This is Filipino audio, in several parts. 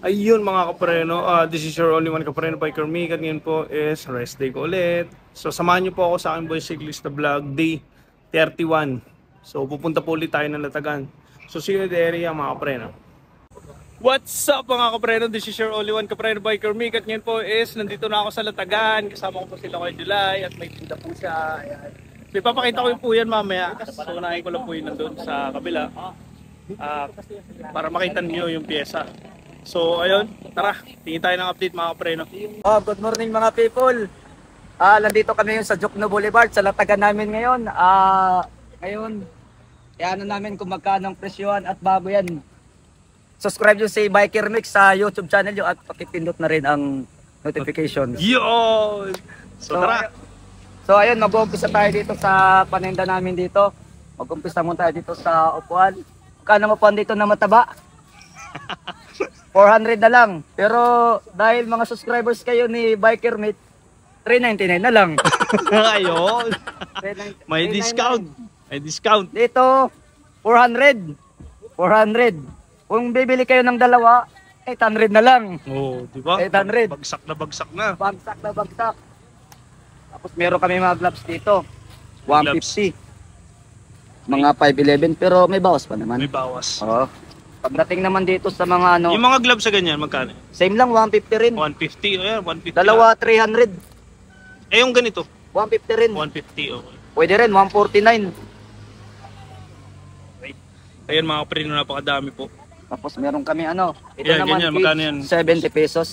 Ayun mga kapreno, this is your only one kapreno biker me. At ngayon po is rest day ko ulit. So samahan niyo po ako sa aking Boy Cyclista Vlog Day 31. So pupunta po ulit tayo ng Latagan. So see you in the area mga kapreno. What's up mga kapreno? This is your only one kapreno biker me. At ngayon po is nandito na ako sa Latagan. Kasama ko po sila kay July at may tinda po siya. Ayan. So ipapakita ko po yan mamaya. So unahin ko lang po yun nandun sa kabila. Para makita niyo yung pyesa. So ayun, tara, tingin tayo ng update mga kapreno. Good morning mga people. Nandito kami ngayon sa Jokno Boulevard, sa Latagan namin ngayon. Ngayon, ano namin kung magkano ang presyohan at bago yan. Subscribe nyo si Biker Mix sa YouTube channel nyo at pakipindot na rin ang notifications. Yun! So tara! So ayun, mag-uumpisa tayo dito sa paninda namin dito. Mag-uumpisa muna tayo dito sa upuan. Magkano upuan dito na mataba? 400 na lang. Pero dahil mga subscribers kayo ni Biker Meet, 399 na lang. Ayun. May discount. May discount. Dito, 400. 400. Kung bibili kayo ng dalawa, 800 na lang. Oh, di ba? 800. Bagsak na bagsak na. Bagsak na bagsak. Tapos meron kami mga gloves dito. 150. Mga 511 pero may bawas pa naman. May bawas. Oo. Pagdating naman dito sa mga ano, Yung mga gloves sa ganyan, magkano? same lang 150 rin. 150. Oh, yeah, 150. Dalawa 300. Eh, yung ganito? 150 rin. 150. Okay. Pwede rin 149. Ayan mga kapreno, napakadami po. Tapos meron kami ano, ito Yan, naman ganyan, kids, magkano yan? 70 pesos.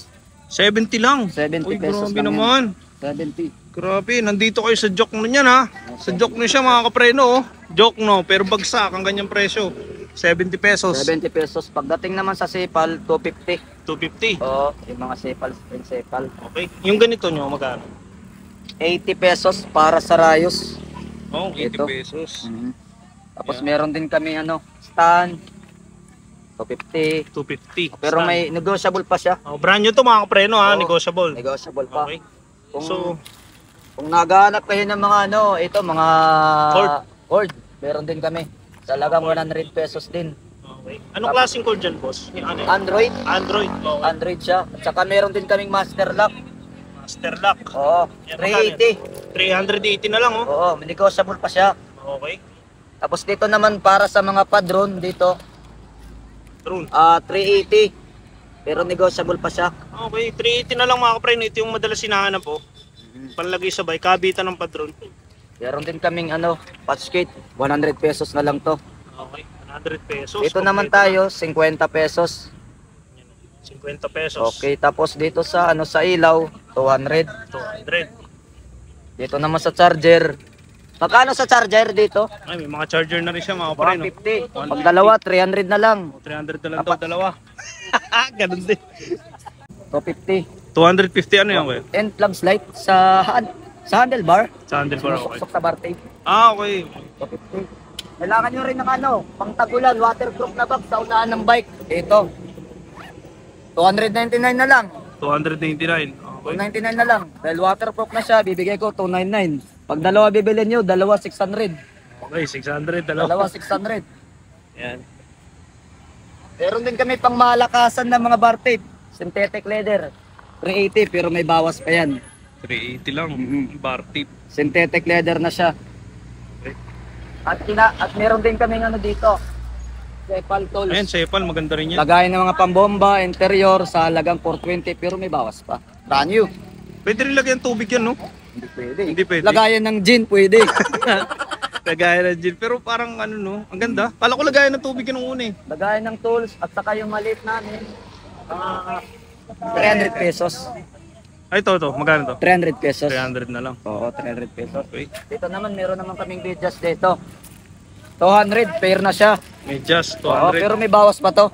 70 lang. 70 Uy, pesos grabe lang naman. 70. Grabe, nandito kayo sa Jokno niyan ha. Sa Jokno siya mga kapreno oh. Jokno, pero bagsak ang ganyang presyo. 70 pesos. 70 pesos. Pagdating naman sa Sepal, 250. 250. Oo, yung mga Sepal, spring Sepal. Okay. Yung ganito nyo, magkano? 80 pesos para sa Rayos. Oh, 80 Ito. pesos. Tapos Yeah. meron din kami ano, stand, 250. 250. Pero Stand. may negotiable pa siya. Oh, brand new to mga kapreno ha, Oo. negotiable. Negotiable pa. Okay. Kung, So, kung naghahanap kayo ng mga ano, ito mga cord, meron din kami. Talagang 100 pesos din. okay. Anong klaseng cord dyan, boss? Yung ano yun? Android, Android. Okay. Android siya. At saka meron din kaming master lock. Master lock. Oo, Yan, 380. 380 na lang oh. Oo, negotiable pa siya. Okay. Tapos dito naman para sa mga padron dito, Drone. 380. Pero negotiable pa siya. Okay, 380 na lang mga kapreno. Ito yung madalas hinahanap po. Panlagay sabay, kabitan ng padron. Meron din kaming ano, patch kit, 100 pesos na lang to. Okay, 100 pesos. Dito naman Kompleto tayo, 50 pesos. na. 50 pesos. Okay, tapos dito sa ano sa ilaw, 200. 200. Dito naman sa charger. Magkano sa charger dito? Ay, may mga charger na rin siya mga kapreno. 150. Pag dalawa, 300 na lang. 300 na lang daw dalawa. Ganun din. 250. 250 ano yan kuya? And plugs light sa handlebar. Sa handlebar okay. Suksok sa bar tape. Ah, okay. 250. Kailangan nyo rin ng ano, pangtagulan, waterproof na bag sa unahan ng bike. Ito. 299 na lang. 299. Okay. 299 na lang. Dahil waterproof na siya, bibigay ko 299. Pag dalawa bibili nyo, dalawa 600. Okay, 600 Dalawa 600. Yan. Meron din kami pang malakasan na mga bar tape. Synthetic leather. 380 pero may bawas pa yan. 380 lang. Bar tip. Synthetic leather na siya. Okay. At meron din kami ano dito. Sepal tools. Ayan, Sepal, maganda rin yan. Lagayan ng mga pambomba, interior sa halagang 420 pero may bawas pa. Brand new. Pwede rin lagyan tubig yan, no? Hindi pwede. Hindi pwede. Lagayan ng gin pwede. Lagayan ng gin. Pero parang ano, no? Ang ganda. Kala ko lagayan ng tubig yun nung una eh. Lagayan ng tools at saka yung maliit namin. 300 pesos. Ay, ito. Magkano to? 300 pesos. 300 na lang. Oo, 300 pesos. Okay. Dito naman, meron naman kaming bidyas dito. 200, pair na siya. May just Oo, 200. pero may bawas pa to.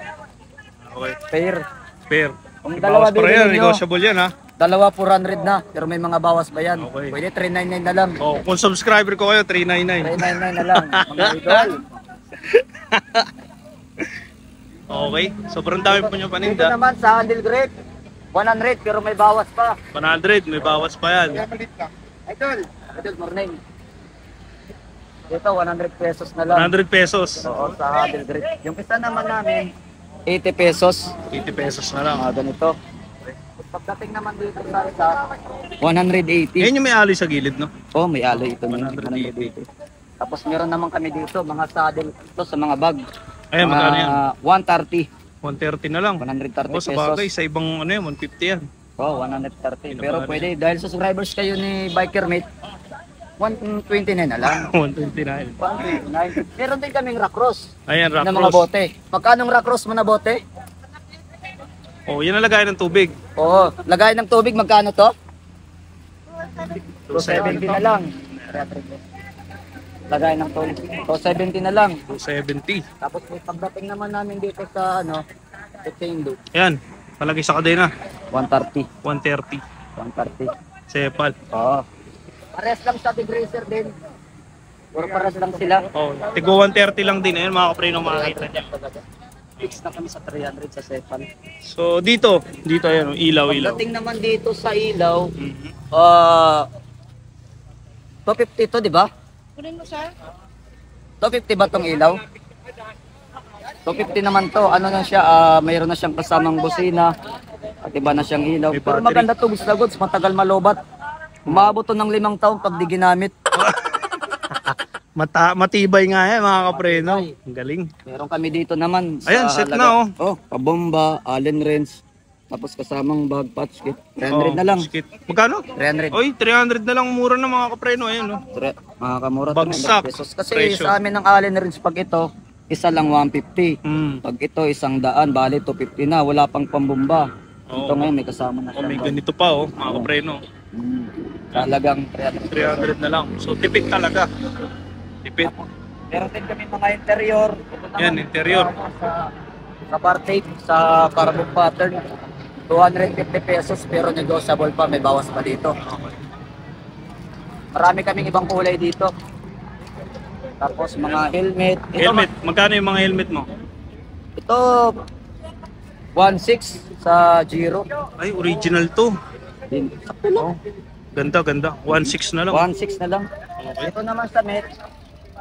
Okay. Pair. Fair. Kung May dalawa bawas pa rin bibili yan. nyo, Negotiable yan, ha? dalawa 400 na, pero may mga bawas pa yan. Okay. Pwede 399 na lang. Oh, kung subscriber ko kayo, 399. 399 na lang, mga idol. Okay. Sobrang dami po nyo Dito paninda. naman sa handle grip, 100 pero may bawas pa. 100. May bawas pa yan. Idol, morning. Dito 100 pesos na lang. 100 pesos. Oo, sa handle grip. Yung isa naman namin, 80 pesos. 80 pesos na lang. Ganito. Pagdating naman dito sa isa, 180. Yan yung may alloy sa gilid, no? Oh, may alloy ito. 180. Tapos meron naman kami dito, mga saddle ito sa mga bag. Ayan, magkano yan? 130. 130 na lang. 130 O, sa pesos. bagay, sa ibang ano yan, 150 yan. Oh, 130. Ino Pero ba, pwede, dahil sa subscribers kayo ni Biker Mate, 129 na lang. 129. 129. Meron din kaming Rockcross Ayan, rock na mga cross. bote. Magkano Rockcross mo na bote? Oh, yan ang lagayan ng tubig. Oo, lagay ng tubig, magkano to? 270. 270 na lang. Lagay ng tubig, 270 na lang. 270. Tapos pagdating naman namin dito sa sa Chengdu, Ayan, palagay sa kadena. 130. 130. 130. Sepal. Oo. Pares lang sa degreaser din. Puro pares lang sila. Oh, tigo 130 lang din. Ayan, mga kapreno, makakita niya. Fix na kami sa 300 sa Sepal. So, dito, ayan, ilaw. Pagdating naman dito sa ilaw, Mhm. 250 to, di ba? Kunin mo, sir. 250 ba tong ilaw? 250 naman to. Ano na siya, mayroon na siyang kasamang busina. At iba na siyang ilaw. May Pero battery. maganda to, gusto goods, matagal malobat. Umabot to ng 5 taon pag di ginamit. Matibay nga yan, mga kapreno. Ang galing. Meron kami dito naman. Ayan, set na, Oh, pabomba, Allen wrench. Tapos kasamang bag, patch kit. 300 na lang. Skit. Magkano? 300. Oy, 300 na lang, mura na mga kapreno. Ayan, no? Makakamura to. Bagsak. 100 pesos. Kasi Presyo. sa amin ng Allen wrench pag ito, isa lang 150. Mm. Pag ito, 100, bali 250 na. Wala pang pambomba. Oo. Ito ngayon, may kasama na Oh, may bag. ganito pa, oh, mga kapreno. Talagang 300. 300 na lang. So, tipid talaga. Tipid. Meron din kami mga interior. Ito naman, Yan, interior. Sa bar tape, sa carbon pattern. 250 pesos pero negotiable pa, may bawas pa dito. Marami kaming ibang kulay dito. Tapos mga helmet. Helmet. Magkano yung mga helmet mo? Ito 1.6 sa Giro. Ay, original to. Din. Sakto lang. Ganda, ganda. 1.6 na lang. 1.6 na lang. Okay. Ito naman sa Met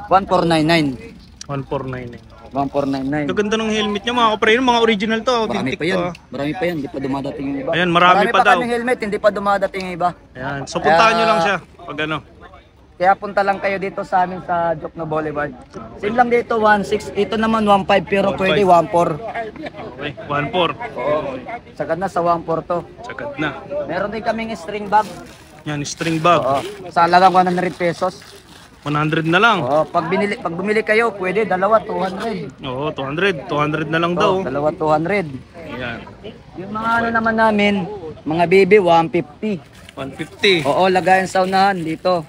1499. 1499. 1499. Gaganda ng helmet niya, mga kapreno. Mga original to. Marami Authentic pa yan. to. Marami pa yan. Hindi pa dumadating yung iba. Ayan, marami pa daw. kaming helmet. Hindi pa dumadating yung iba. Ayan. So, puntahan nyo lang siya. Pag ano. Kaya punta lang kayo dito sa amin sa Jokno Boulevard. Same lang dito 1.6. Ito naman 1.5 pero 1.5. pwede 1.4. Okay. 1.4. Oo. Sagad na sa 1.4 to. Sagad na. Meron din kaming string bag. Yan, string bag. Oo. Sa halagang 100 pesos. 100 na lang. Oo. Pag bumili kayo, pwede dalawa 200. Oo, 200. 200 na lang daw. Oo, dalawa 200. Ayan. Yung mga ano naman namin, mga baby 150. 150. Oo, lagayan sa unahan dito.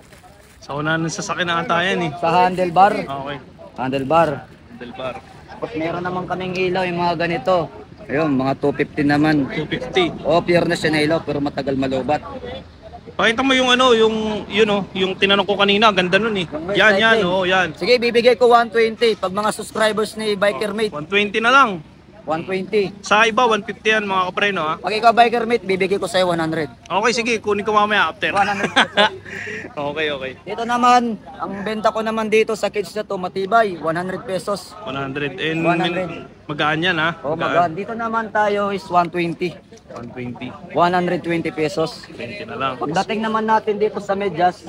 Sa una ng sasakyan na ata yan eh. Sa handlebar. Okay. Handlebar. Handlebar. Tapos meron naman kaming ilaw yung mga ganito. Ayun, mga 250 naman. 250. Oo, pure na siya na ilaw pero matagal malobat. Pakita mo yung ano, yung tinanong ko kanina, ganda nun eh. Yan, yan, oo, yan. Sige, bibigay ko 120 pag mga subscribers ni Biker Mate. 120 na lang. 120. Sa iba, 150 yan mga kapreno ha. Pag ikaw Biker Mate, bibigay ko sa'yo 100. Okay, sige, kunin ko mamaya after. 100 pesos. Okay, okay. Dito naman, ang benta ko naman dito sa kids na to, matibay, 100 pesos. 100. And 100. magaan yan ha. O, magaan. Dito naman tayo is 120. 120. 120 pesos. 20 na lang. Pagdating naman natin dito sa medyas,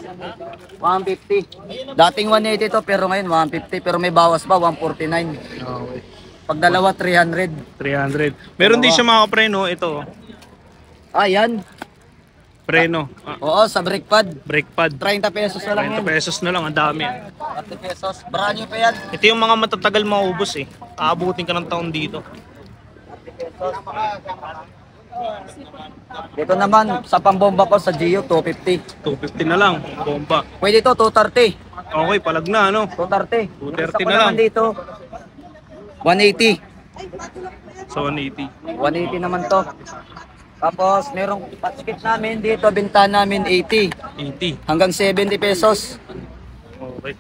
150. Dating 180 to, pero ngayon 150. Pero may bawas pa, 149. Okay. Pag dalawa, 300. 300. Meron din siya mga kapreno, ito. Ayan. Preno. Oo, sa brake pad. Brake pad. 30 pesos na lang 30 yan. pesos na lang, ang dami. 30 pesos. Brand new pa yan. Ito yung mga matatagal maubos eh. Aabutin ka ng taon dito. Dito naman, sa pambomba ko sa Gio, 250. 250 na lang, bomba. Pwede to, 230. Okay, palag na ano. 230. 230 Gusto ko na lang. naman dito, 180. So 180. 180 naman to. Tapos, merong patskit namin dito, binta namin 80. 80. Hanggang 70 pesos. Okay.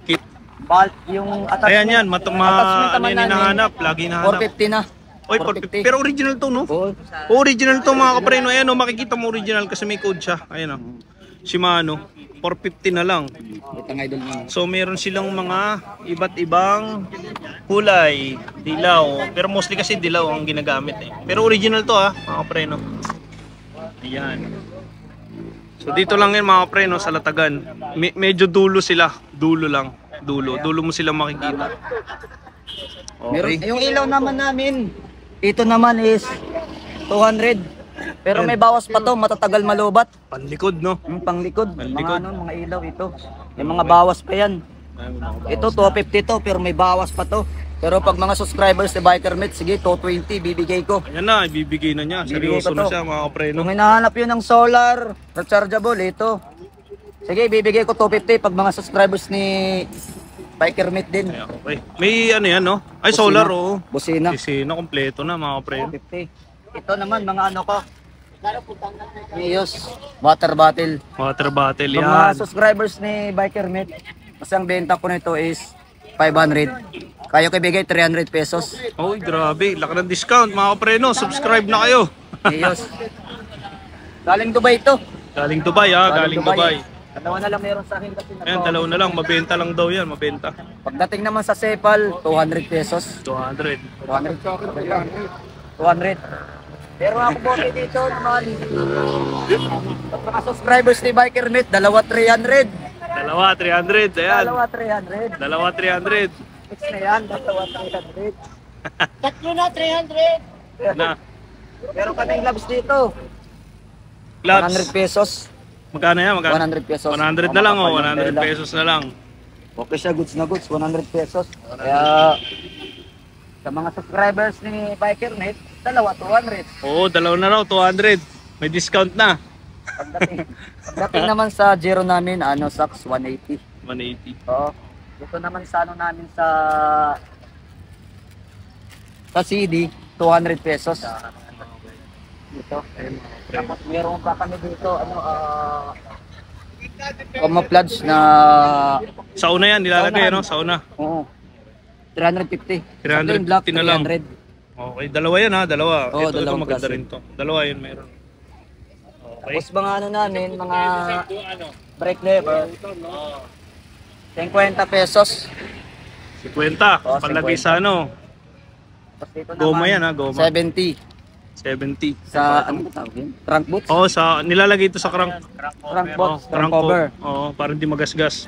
Kit. Balt, yung attachment. Ayan yan, attachment ano naman yan namin, hinahanap, lagi hinahanap. 450 na. Oy, 450. Pero original to, no? Oo. Original to mga kapreno. Ayan, oh, makikita mo original kasi may code siya. Ayan, oh. Shimano, 450 na lang. Ito ang idol mo. So meron silang mga iba't ibang kulay, dilaw. Pero mostly kasi dilaw ang ginagamit eh. Pero original to mga pre, no? Ayan. So dito lang yan mga pre, no, sa Latagan. Medyo dulo sila. Dulo lang. Dulo mo sila makikita. Meron, Okay. yung ilaw naman namin, ito naman is 200. Pero may bawas pa to, matatagal malubat. Panlikod, no? Yung panglikod, Panglikod. mga ilaw ito. May mga bawas pa yan. Ito 250 to, pero may bawas pa to. Pero pag mga subscribers ni Biker Met, sige 220 bibigay ko. Ayan na, ibibigay na niya. Bibigay Seryoso ko na to. siya mga pre, no? Kung hinahanap yun ng solar, rechargeable, ito. Sige, bibigay ko 250 pag mga subscribers ni Biker Met din. Ayan, okay. May ano yan, no? Ay, solar, oh. Busina. Pisina, kompleto na mga pre. 250. Ito naman, mga ano ko. Neos, water bottle. Water bottle, Pag mga yan. subscribers ni Biker Met, kasi ang benta ko nito is 500. Kaya ko ibigay 300 pesos. Oy, grabe. Laki ng discount mga kapreno. Subscribe na kayo. Neos. Galing Dubai ito. Galing Dubai galing Dubai. Dalawa na lang meron sa akin kasi Ayan, dalawa na lang. Mabenta lang daw yan, mabenta. Pagdating naman sa Cepal, 200 pesos. 200. 200. 200. Pero ako po dito naman. Pag mga subscribers ni Biker Met, dalawa 300. Dalawa, 300. Ayan. Dalawa 300. Dalawa, 300. Fix na yan, dalawa 300. Tatlo na 300. Na. Meron kaming gloves dito. 100 Clubs. pesos. Magkano yan? Magkano? 100 pesos. 100 na lang, oh. 100 pesos na lang. Okay siya, goods na goods, 100 pesos. Kaya sa mga subscribers ni Biker Net, dalawa 200. Oo, dalawa na raw, 200. May discount na. Pagdating naman sa Giro namin, socks 180. 180. Oo. Dito naman sa namin sa CD, 200 pesos. Dito. Tapos meron pa kami dito, camouflage na, Sa una yan, nilalagay, no? Sa una. oo, 350. 350 Yung black, na lang. 300. Okay, dalawa yan dalawa. Oo, ito dalawang maganda klase. rin to. Dalawa yun meron. Okay. Tapos mga namin, mga brake lever, 50 pesos. 50. Oo, Palagay 50. sa ano? Tapos dito Goma naman, yan, goma. 70 70. sa ano tawag yun? Trunk boots? Oo, nilalagay ito sa crank. Trunk box, trunk Crank cover. Oo, para hindi magasgas.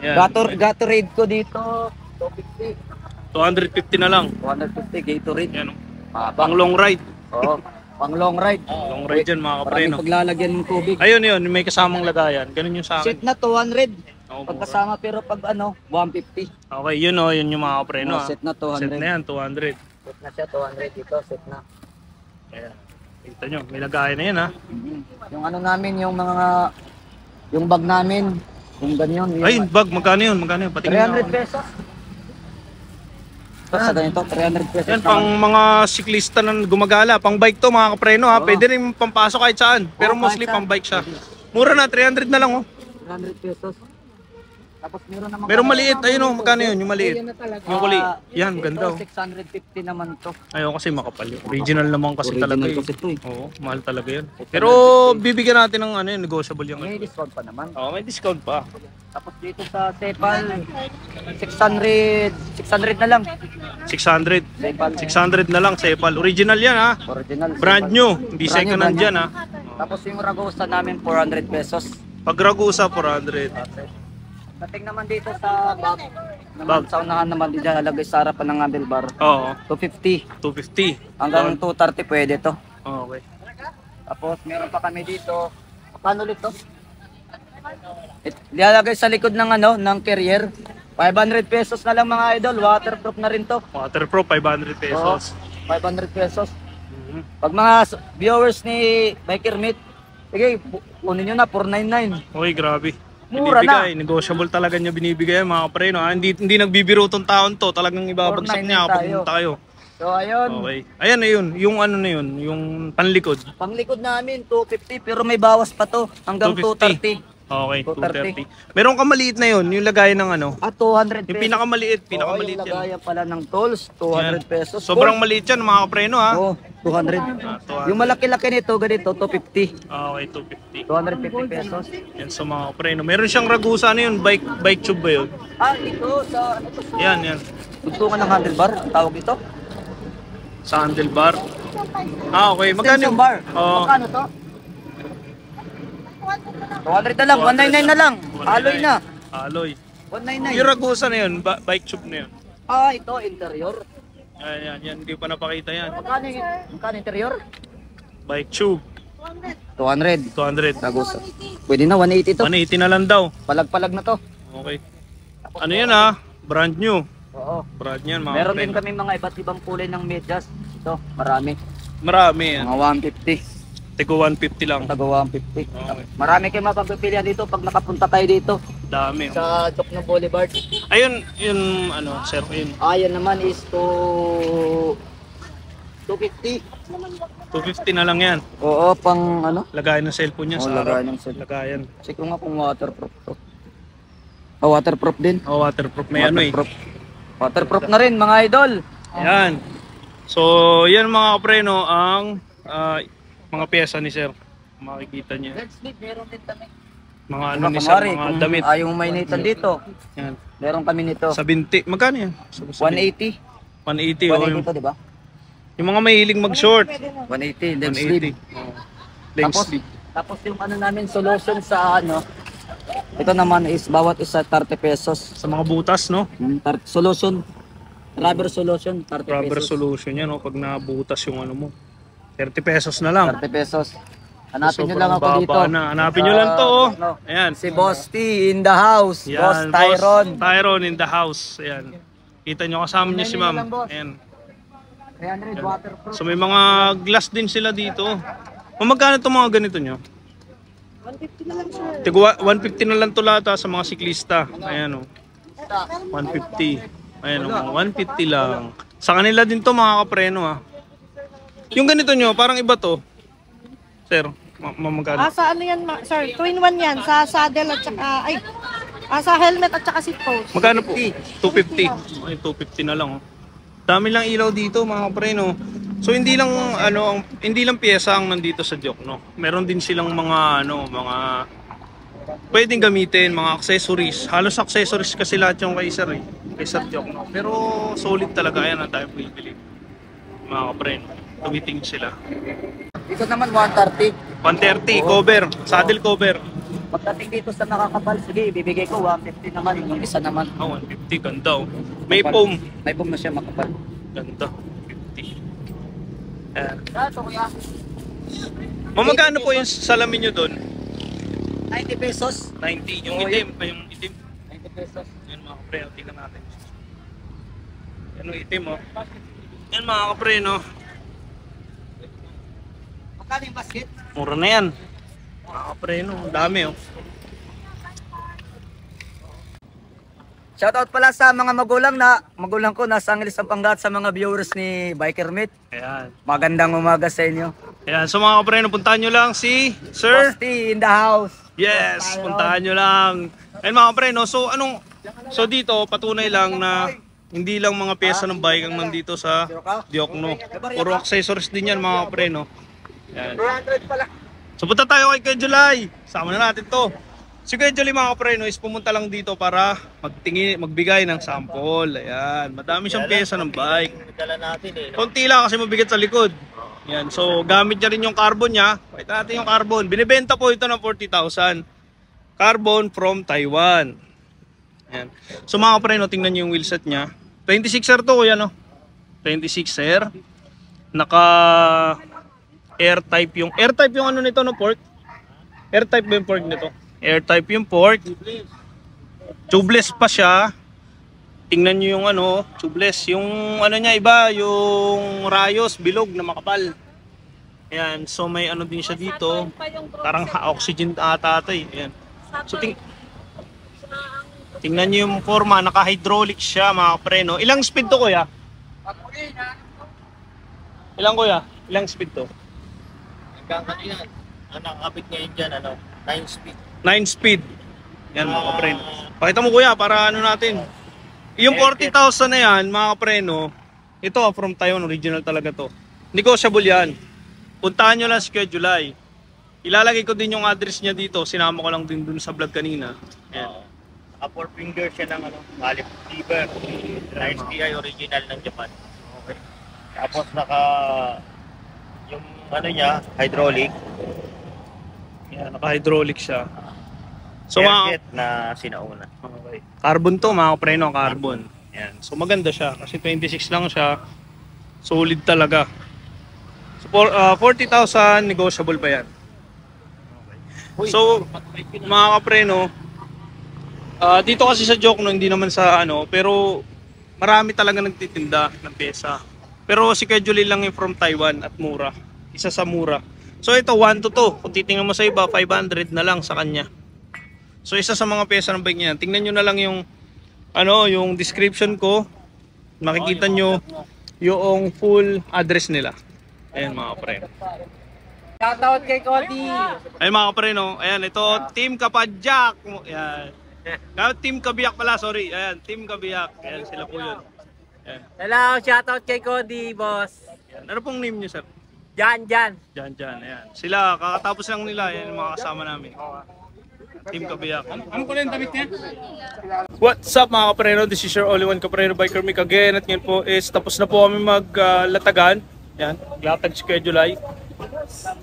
Yan. Gatorade ko dito, 250. 250 na lang. 250 Gatorade. Yan. Pang Pang long ride. Oo, pang long ride. Long ride yan mga kapre, Maraming no? paglalagyan ng tubig. Ayun yun, may kasamang lagayan. Ganun yung sa akin. Set na 200. Oo, Pagkasama pero pag 150. Okay, yun yun yung mga kapre, no? Set na 200. Set na yan, 200. Set na siya 200 dito, set na. Ayan. Kita nyo, may lagayan na yan Yung namin, yung bag namin, yung ganyan. Yung Ay, bag, magkano yun? Magkano yun? Patingin 300 pesos. Sa ganito, 300 pesos. Yan, pang mga siklista na gumagala. Pang bike to mga kapreno ha. Pwede rin pampasok kahit saan. Pero Oo, mostly kahit pang bike siya. Mura na, 300 na lang 300 pesos. Tapos meron naman Meron maliit, ayun oh, magkano yun? Yung maliit. Yung kuli. Yan, ito, ganda oh. 650 naman to. Ayaw kasi makapal yun. Original naman kasi Original talaga kasi to eh. Oo, mahal talaga yun. Pero bibigyan natin ng yun, negotiable yung May discount pa naman. Oo, may discount pa. Tapos dito sa Cepal, 600 na lang. 600. Cepal. 600 na lang, Cepal. Original yan ha. Original. Brand Cepal. new. Hindi Brand second new, hand brand yan new. ha. Tapos yung Ragosa namin 400 pesos. Pag Ragusa, 400. Dating naman dito sa bag. Bag. Naman sa unahan naman din lalagay sa harapan ng handlebar. Oo, 250 250. hanggang 230 pwede to. Okay. Tapos meron pa kami dito. Paano ulit to? Ilalagay sa likod ng ng carrier. 500 pesos na lang mga idol. Waterproof na rin to. Waterproof, 500 pesos. 500 pesos. Mhm. Pag mga viewers ni Biker Meet, sige, kunin nyo na 499. Uy, grabe. Mura Binibigay, negotiable talaga niya binibigay mga pre, no? Hindi nagbibiro tong taon to, talagang ibabagsak 499 niya kapag tayo. pumunta kayo. So ayun, Okay. Ayan na yun, yung na yun, yung panlikod. panglikod namin 250 pero may bawas pa to hanggang 250. 230. Okay, 230. 230. Meron ka maliit na yun, yung lagayan ng ano. 200 Yung pesos. pinakamaliit, Oo, pinakamaliit yung yan. lagayan pala ng tools, 200 pesos. Sobrang maliit yan mga kapreno ha. Oo, 200. 200. Yung malaki-laki nito, ganito, 250. Okay, 250. 250 pesos. Yan sa mga kapreno. Meron siyang ragusa ano yun, bike tube ba yun? Ito sa, ano to? Yan. Tugtungan ng handlebar, tawag ito. Sa handlebar. Okay. Magkano Extension bar. Oo. Magkano to? 200 na lang, 199 na lang. Alloy na. Alloy. 199. Yung ragusa na yun, bike tube na yun. Ito, interior. Yan. Hindi pa napakita yan. Magkano interior? Bike tube. 200. 200. Tagusa. Pwede na, 180 to. 180 na lang daw. Palag-palag na to. Okay. Ano yan ha? Brand new. Oo. Brand yan mga Meron din kapreno. kami mga iba't ibang kulay ng medyas. Ito, marami. Marami yan. Mga 150. Tigo 150 lang. Taga 150. Okay. Marami kayong mapagpipilian dito pag nakapunta tayo dito Dami. sa Jokno Boulevard. Ayun, yun ano, sir, yun. Yan naman is 250. 250 na lang yan. Oo, pang ano? Lagayan ng cellphone niya Oo, sa lagayan harap. ng cellphone. Lagayan. Check ko nga kung waterproof to. Waterproof din. Oh, waterproof. May ano eh. Waterproof na rin mga idol. Yan. So, yan mga kapreno ang mga pyesa ni sir. Makikita niyo. Let's sleep, meron din kami. Mga ano Ano ni sir, kumari, mga kung damit. ayaw mo mainitan dito, Yan. meron kami nito. Sa binti. Magkano yan? 180. 180. Oh, 180 to, di ba? yung mga mahilig mag-short. 180, let's sleep. 180. Oh. Leg Tapos, sleeve. tapos yung ano namin solution sa ano, ito naman is bawat isa 30 pesos. Sa mga butas, no? Solution, rubber solution, 30 Rubber pesos. solution yan, no? Pag nabutas yung ano mo. 30 pesos na lang. 30 pesos. Hanapin nyo Sobrang lang ako baba dito. na. Hanapin nyo lang to, oh. No. Ayan. Si Boss T in the house. Yan, Boss Tyron. Tyron in the house. Ayan. Kita nyo kasama niya si Yan, yan lang, ma'am. boss. Ayan. 300 waterproof. So may mga glass din sila dito. Magkano itong mga ganito nyo? 150 na lang, sir. Tigwa 150 na lang to lata sa mga siklista. Ayan o. 150. Ayan o. 150 lang. Sa kanila din to mga kapreno ha. Yung ganito nyo, parang iba to. Sir, magkano? Sa ano yan, sir? Twin-one yan. Sa saddle at saka, sa helmet at saka seat post. Magkano po? 250. Ay, 250 na lang oh. Dami lang ilaw dito mga kapreno. So hindi lang hindi lang piyesa ang nandito sa Jokno. Meron din silang mga pwedeng gamitin, mga accessories. Halos accessories kasi lahat yung kay Sir eh. Kay Sir Jokno. Pero solid talaga yan ang tayo bibili. Mga kapreno. Tumitingin sila. Dito naman 130. 130 cover, saddle cover. Pagdating dito sa nakakapal, sige, ibibigay ko 150 naman. Yung isa naman. 150 ganda oh. May foam. May foam na siya makapal. Ganda. 50. Ayan. Ito kuya, Magkano po yung salamin nyo doon? 90 pesos. 90. Yung Oo, itim. Yung itim. 90 pesos. Yan mga kapre. Tingnan natin. Yan yung itim oh. Yan mga kapre no. Magkano yung basket? Mura na yan. Mga kapre no. Ang dami oh. Shoutout pala sa mga magulang ko nasa Angeles, Pampanga at sa mga viewers ni Biker Meet. Ayan. Magandang umaga sa inyo. Ayan. So mga kapre no. Puntahan nyo lang si Sir. Boss T in the house. Yes. Puntahan nyo lang. Ayan mga kapre no. So dito patunay lang na hindi lang mga pyesa ng bike ang nandito sa Jokno. Puro accessories din yan mga kapre no. Ayan. 300 pala. So punta tayo kay Kuya July. Sama na natin to. Si Kuya July mga kapreno is pumunta lang dito para magbigay ng sample. Ayan. Madami siyang pyesa ng bike. Dala natin eh. Konti lang kasi mabigat sa likod. Ayan. So gamit niya rin yung carbon niya. Pakita natin yung carbon. Binibenta po ito ng 40,000. Carbon from Taiwan. Ayan. So mga kapreno, tingnan niyo yung wheelset niya. 26er to kuya no? 26er. Naka air type yung ano nito no fork? Air type ba yung fork nito? Air type yung fork. Tubeless pa siya. Tingnan niyo yung tubeless. Yung niya iba, yung rayos bilog na makapal. Ayan, so may din siya dito. Parang oxygen ata ito eh. Ayan. So tingnan niyo yung forma, naka-hydraulic siya mga kapreno. Ilang speed to kuya? Ilang kuya? Ilang speed to? ang nakakabit ngayon dyan, 9 speed. 9 speed. Yan mga kapreno. Pakita mo kuya para ano natin. Yung 40,000 na yan mga kapreno, ito from Taiwan, original talaga to. Negotiable yan. Puntahan nyo lang si Kuya July. Ilalagay ko din yung address niya dito. Sinama ko lang din dun sa vlog kanina. Ayan. Naka 4 fingers siya ng caliber. 9 SPI original ng Japan. Okay. Tapos naka yung niya, hydraulic. Yan, naka-hydraulic siya. So Airjet na sinauna. okay. Carbon to mga kapreno, carbon. Yan. So maganda siya kasi 26 lang siya. Solid talaga. So 40,000 negotiable pa yan. Okay. So mga kapreno, dito kasi sa Jokno hindi naman sa pero marami talaga nagtitinda ng pyesa. Pero si Kuya Julie lang yung from Taiwan at mura. Isa sa mura. So ito 1 to 2. Kung titingnan mo sa iba 500 na lang sa kanya. So isa sa mga pyesa ng bike niya. Tingnan niyo na lang yung yung description ko. Makikita niyo yung full address nila. Ayan mga kapreno. Shoutout kay Cody. Ayan mga kapreno. Ayan ito Team Kapadjak. Ayan. Team Kabiyak pala, sorry. Ayan, Team Kabiyak. Ayan sila po yun. Ayan. Hello, shoutout kay Cody, boss. Ayan. Ano pong name niyo sir? Jan. Diyan. Ayan. Sila, kakatapos lang nila. Ayan yung mga kasama namin. Team Kabiyak. Ano ko rin damit niya? What's up mga kapreno? This is your only one kapreno biker Mick again. At ngayon po is tapos na po kami maglatagan. Ayan, latag si Kuya July.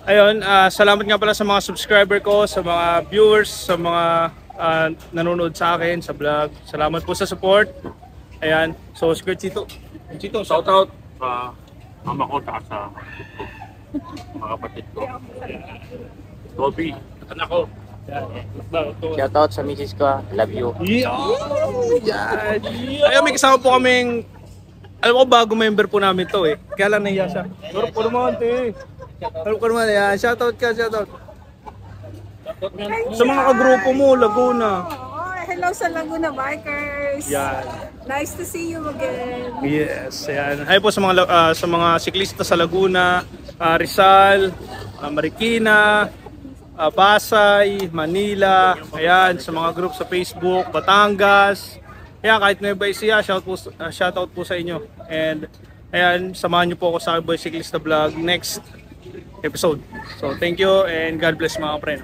Ayun, salamat nga pala sa mga subscriber ko, sa mga viewers, sa mga nanonood sa akin sa vlog. Salamat po sa support. Ayan, so si Kuya Chito, shout out. Mama ko sa mga kapatid ko. Toby, anak ko. Shoutout sa misis ko, love you. Yan. Ayun, may kasama po kaming, alam ko bago member po namin to kaya lang nahiya siya. Pero po naman Pero po naman, yan. Shoutout ka. Sa mga kagrupo mo, Laguna. Hello sa Laguna Bikers. Yan. Nice to see you again. Yes, ayan. Hi po sa mga siklista sa Laguna, Rizal, Marikina, Pasay, Manila, ayan, sa mga group sa Facebook, Batangas. Ayan, kahit Nueva Ecija, shoutout po sa inyo. And ayan, samahan niyo po ako sa Boy Cyclista Vlog next episode. So thank you and God bless mga friend.